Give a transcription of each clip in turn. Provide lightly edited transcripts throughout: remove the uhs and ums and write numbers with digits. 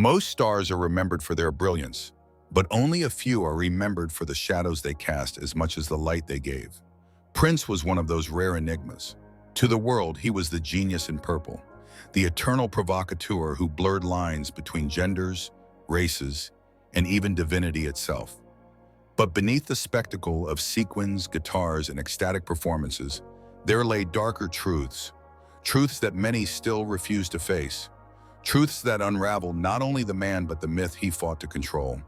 Most stars are remembered for their brilliance, but only a few are remembered for the shadows they cast as much as the light they gave. Prince was one of those rare enigmas. To the world, he was the genius in purple, the eternal provocateur who blurred lines between genders, races, and even divinity itself. But beneath the spectacle of sequins, guitars, and ecstatic performances, there lay darker truths, truths that many still refuse to face, truths that unravel not only the man but the myth he fought to control.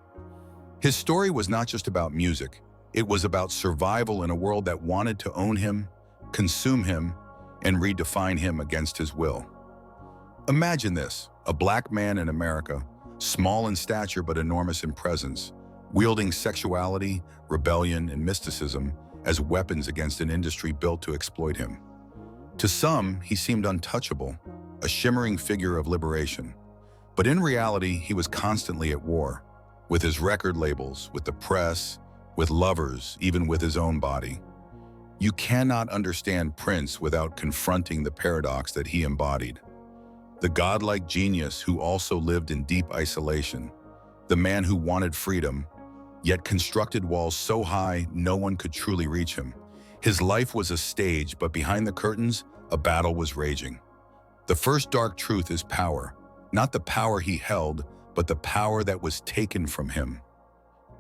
His story was not just about music, it was about survival in a world that wanted to own him, consume him, and redefine him against his will. Imagine this, a black man in America, small in stature but enormous in presence, wielding sexuality, rebellion, and mysticism as weapons against an industry built to exploit him. To some, he seemed untouchable, a shimmering figure of liberation. But in reality, he was constantly at war, with his record labels, with the press, with lovers, even with his own body. You cannot understand Prince without confronting the paradox that he embodied. The godlike genius who also lived in deep isolation, the man who wanted freedom, yet constructed walls so high no one could truly reach him. His life was a stage, but behind the curtains, a battle was raging. The first dark truth is power, not the power he held, but the power that was taken from him.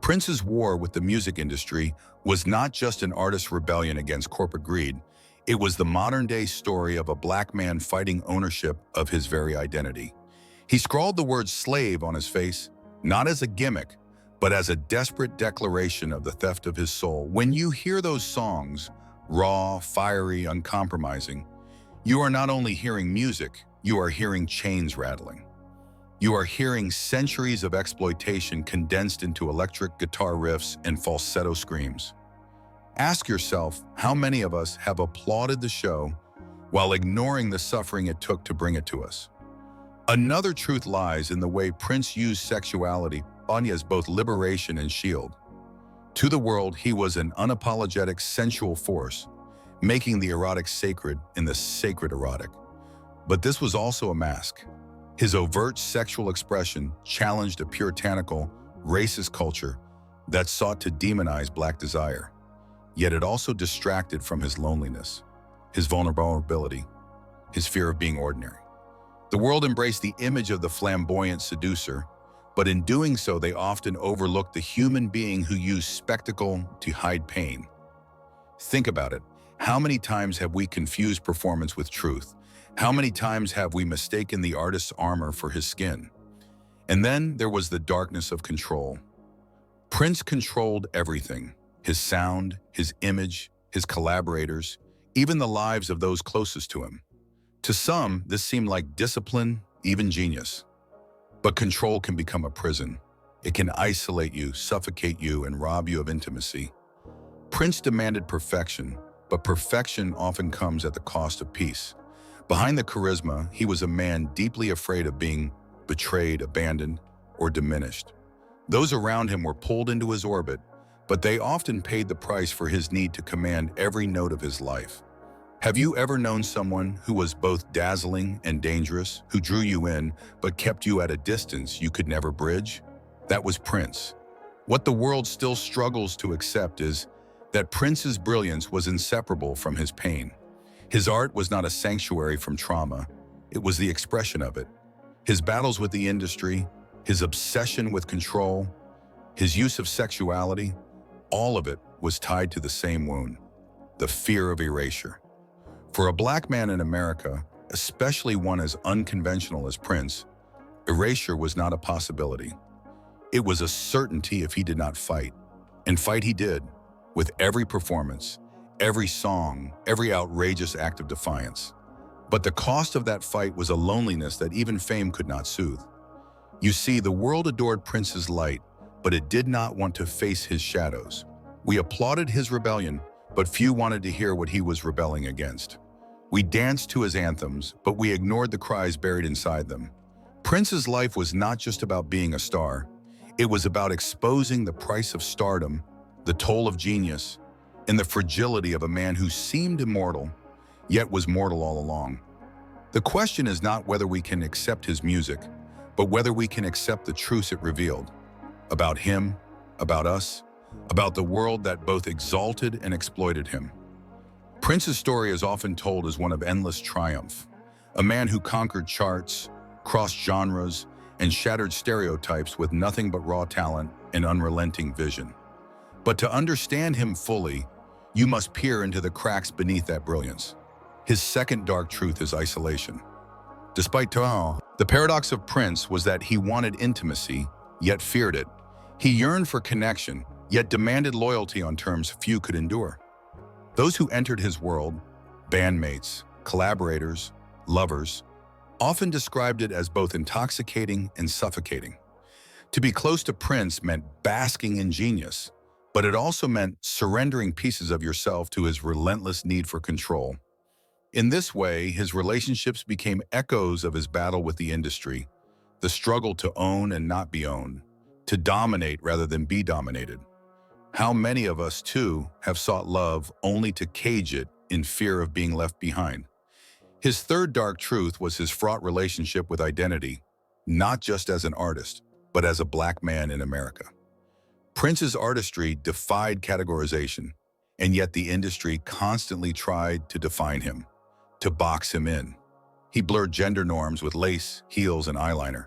Prince's war with the music industry was not just an artist's rebellion against corporate greed, it was the modern-day story of a black man fighting ownership of his very identity. He scrawled the word slave on his face, not as a gimmick, but as a desperate declaration of the theft of his soul. When you hear those songs, raw, fiery, uncompromising, you are not only hearing music, you are hearing chains rattling. You are hearing centuries of exploitation condensed into electric guitar riffs and falsetto screams. Ask yourself, how many of us have applauded the show while ignoring the suffering it took to bring it to us? Another truth lies in the way Prince used sexuality as both liberation and shield. To the world, he was an unapologetic sensual force, making the erotic sacred and the sacred erotic. But this was also a mask. His overt sexual expression challenged a puritanical, racist culture that sought to demonize black desire. Yet it also distracted from his loneliness, his vulnerability, his fear of being ordinary. The world embraced the image of the flamboyant seducer, but in doing so, they often overlooked the human being who used spectacle to hide pain. Think about it. How many times have we confused performance with truth? How many times have we mistaken the artist's armor for his skin? And then there was the darkness of control. Prince controlled everything: his sound, his image, his collaborators, even the lives of those closest to him. To some, this seemed like discipline, even genius. But control can become a prison. It can isolate you, suffocate you, and rob you of intimacy. Prince demanded perfection, but perfection often comes at the cost of peace. Behind the charisma, he was a man deeply afraid of being betrayed, abandoned, or diminished. Those around him were pulled into his orbit, but they often paid the price for his need to command every note of his life. Have you ever known someone who was both dazzling and dangerous, who drew you in but kept you at a distance you could never bridge? That was Prince. What the world still struggles to accept is that Prince's brilliance was inseparable from his pain. His art was not a sanctuary from trauma, it was the expression of it. His battles with the industry, his obsession with control, his use of sexuality, all of it was tied to the same wound: the fear of erasure. For a black man in America, especially one as unconventional as Prince, erasure was not a possibility. It was a certainty if he did not fight. And fight he did, with every performance, every song, every outrageous act of defiance. But the cost of that fight was a loneliness that even fame could not soothe. You see, the world adored Prince's light, but it did not want to face his shadows. We applauded his rebellion, but few wanted to hear what he was rebelling against. We danced to his anthems, but we ignored the cries buried inside them. Prince's life was not just about being a star. It was about exposing the price of stardom, the toll of genius, and the fragility of a man who seemed immortal, yet was mortal all along. The question is not whether we can accept his music, but whether we can accept the truths it revealed about him, about us, about the world that both exalted and exploited him. Prince's story is often told as one of endless triumph, a man who conquered charts, crossed genres, and shattered stereotypes with nothing but raw talent and unrelenting vision. But to understand him fully, you must peer into the cracks beneath that brilliance. His second dark truth is isolation. Despite talent, the paradox of Prince was that he wanted intimacy, yet feared it. He yearned for connection, yet demanded loyalty on terms few could endure. Those who entered his world, bandmates, collaborators, lovers, often described it as both intoxicating and suffocating. To be close to Prince meant basking in genius, but it also meant surrendering pieces of yourself to his relentless need for control. In this way, his relationships became echoes of his battle with the industry, the struggle to own and not be owned, to dominate rather than be dominated. How many of us, too, have sought love only to cage it in fear of being left behind? His third dark truth was his fraught relationship with identity, not just as an artist, but as a black man in America. Prince's artistry defied categorization, and yet the industry constantly tried to define him, to box him in. He blurred gender norms with lace, heels, and eyeliner.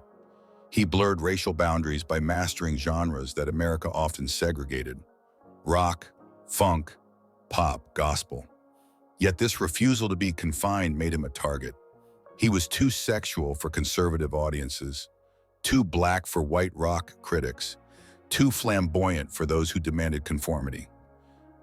He blurred racial boundaries by mastering genres that America often segregated: rock, funk, pop, gospel. Yet this refusal to be confined made him a target. He was too sexual for conservative audiences, too black for white rock critics, too flamboyant for those who demanded conformity.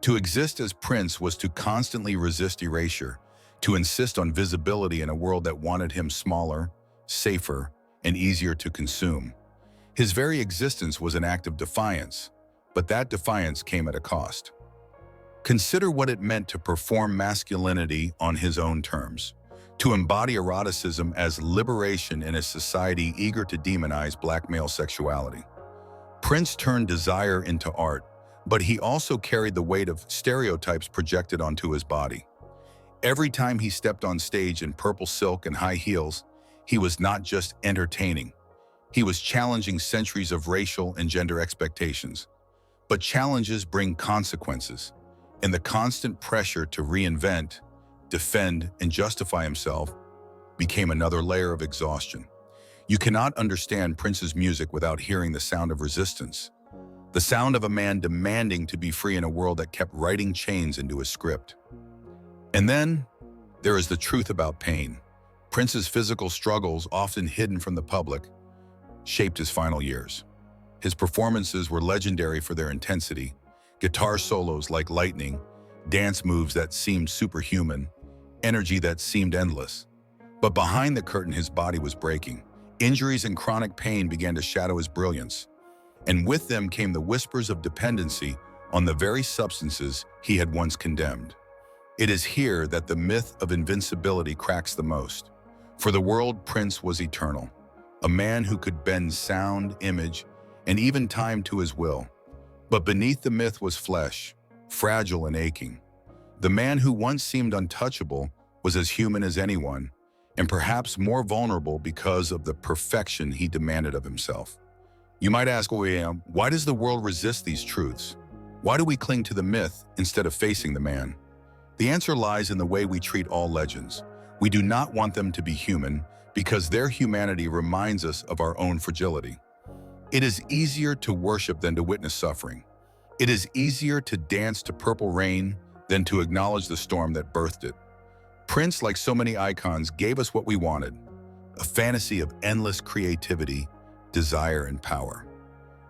To exist as Prince was to constantly resist erasure, to insist on visibility in a world that wanted him smaller, safer, and easier to consume. His very existence was an act of defiance, but that defiance came at a cost. Consider what it meant to perform masculinity on his own terms, to embody eroticism as liberation in a society eager to demonize black male sexuality. Prince turned desire into art, but he also carried the weight of stereotypes projected onto his body. Every time he stepped on stage in purple silk and high heels, he was not just entertaining. He was challenging centuries of racial and gender expectations. But challenges bring consequences, and the constant pressure to reinvent, defend, and justify himself became another layer of exhaustion. You cannot understand Prince's music without hearing the sound of resistance, the sound of a man demanding to be free in a world that kept writing chains into his script. And then there is the truth about pain. Prince's physical struggles, often hidden from the public, shaped his final years. His performances were legendary for their intensity: guitar solos like lightning, dance moves that seemed superhuman, energy that seemed endless. But behind the curtain, his body was breaking. Injuries and chronic pain began to shadow his brilliance, and with them came the whispers of dependency on the very substances he had once condemned. It is here that the myth of invincibility cracks the most. For the world, Prince was eternal, a man who could bend sound, image, and even time to his will. But beneath the myth was flesh, fragile and aching. The man who once seemed untouchable was as human as anyone, and perhaps more vulnerable because of the perfection he demanded of himself. You might ask, William, why does the world resist these truths? Why do we cling to the myth instead of facing the man? The answer lies in the way we treat all legends. We do not want them to be human because their humanity reminds us of our own fragility. It is easier to worship than to witness suffering. It is easier to dance to Purple Rain than to acknowledge the storm that birthed it. Prince, like so many icons, gave us what we wanted: a fantasy of endless creativity, desire, and power.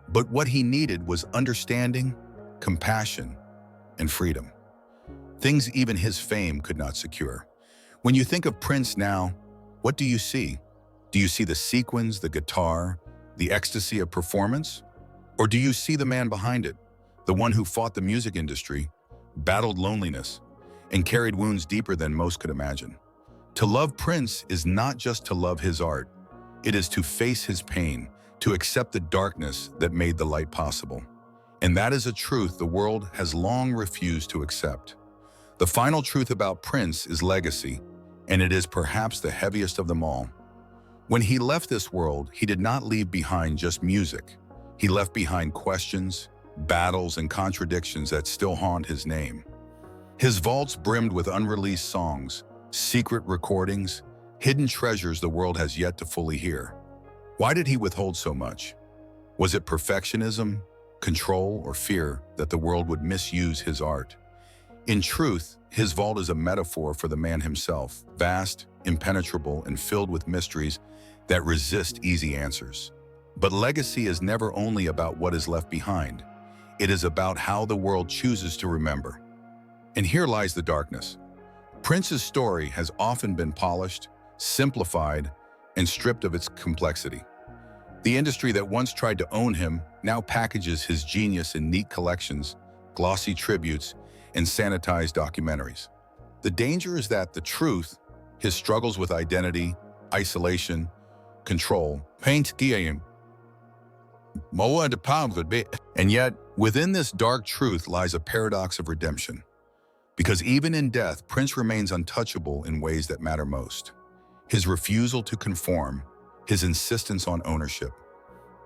But what he needed was understanding, compassion, and freedom. Things even his fame could not secure. When you think of Prince now, what do you see? Do you see the sequins, the guitar, the ecstasy of performance? Or do you see the man behind it, the one who fought the music industry, battled loneliness, and carried wounds deeper than most could imagine? To love Prince is not just to love his art. It is to face his pain, to accept the darkness that made the light possible. And that is a truth the world has long refused to accept. The final truth about Prince is legacy, and it is perhaps the heaviest of them all. When he left this world, he did not leave behind just music. He left behind questions, battles, and contradictions that still haunt his name. His vaults brimmed with unreleased songs, secret recordings, hidden treasures the world has yet to fully hear. Why did he withhold so much? Was it perfectionism, control, or fear that the world would misuse his art? In truth, his vault is a metaphor for the man himself, vast, impenetrable, and filled with mysteries that resist easy answers. But legacy is never only about what is left behind. It is about how the world chooses to remember. And here lies the darkness. Prince's story has often been polished, simplified, and stripped of its complexity. The industry that once tried to own him now packages his genius in neat collections, glossy tributes, and sanitized documentaries. The danger is that the truth, his struggles with identity, isolation, control, and yet, within this dark truth lies a paradox of redemption. Because even in death, Prince remains untouchable in ways that matter most. His refusal to conform, his insistence on ownership,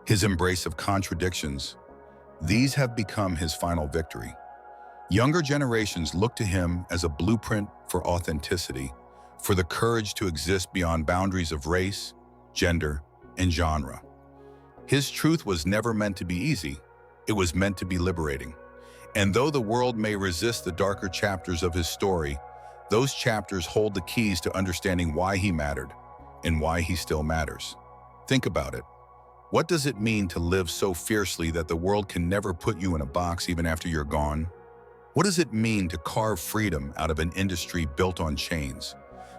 his embrace of contradictions, these have become his final victory. Younger generations look to him as a blueprint for authenticity, for the courage to exist beyond boundaries of race, gender, and genre. His truth was never meant to be easy. It was meant to be liberating. And though the world may resist the darker chapters of his story, those chapters hold the keys to understanding why he mattered and why he still matters. Think about it. What does it mean to live so fiercely that the world can never put you in a box even after you're gone? What does it mean to carve freedom out of an industry built on chains?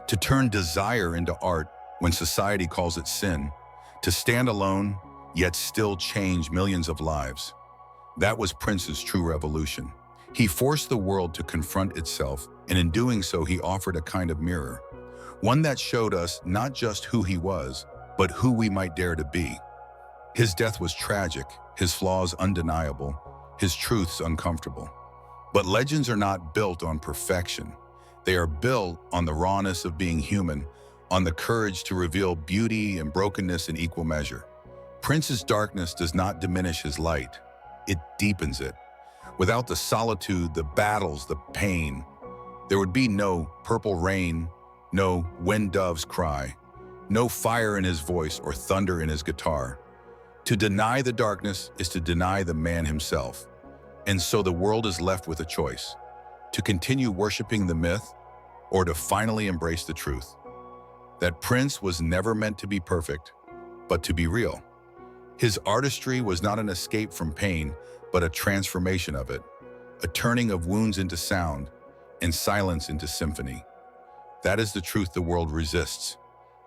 To turn desire into art when society calls it sin? To stand alone, yet still change millions of lives? That was Prince's true revolution. He forced the world to confront itself, and in doing so, he offered a kind of mirror. One that showed us not just who he was, but who we might dare to be. His death was tragic, his flaws undeniable, his truths uncomfortable. But legends are not built on perfection. They are built on the rawness of being human, on the courage to reveal beauty and brokenness in equal measure. Prince's darkness does not diminish his light. It deepens it. Without the solitude, the battles, the pain, there would be no purple rain, no when doves cry, no fire in his voice or thunder in his guitar. To deny the darkness is to deny the man himself. And so the world is left with a choice: to continue worshiping the myth or to finally embrace the truth. That Prince was never meant to be perfect, but to be real. His artistry was not an escape from pain, but a transformation of it, a turning of wounds into sound and silence into symphony. That is the truth the world resists,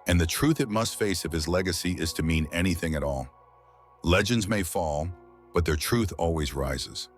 and the truth it must face if his legacy is to mean anything at all. Legends may fall, but their truth always rises.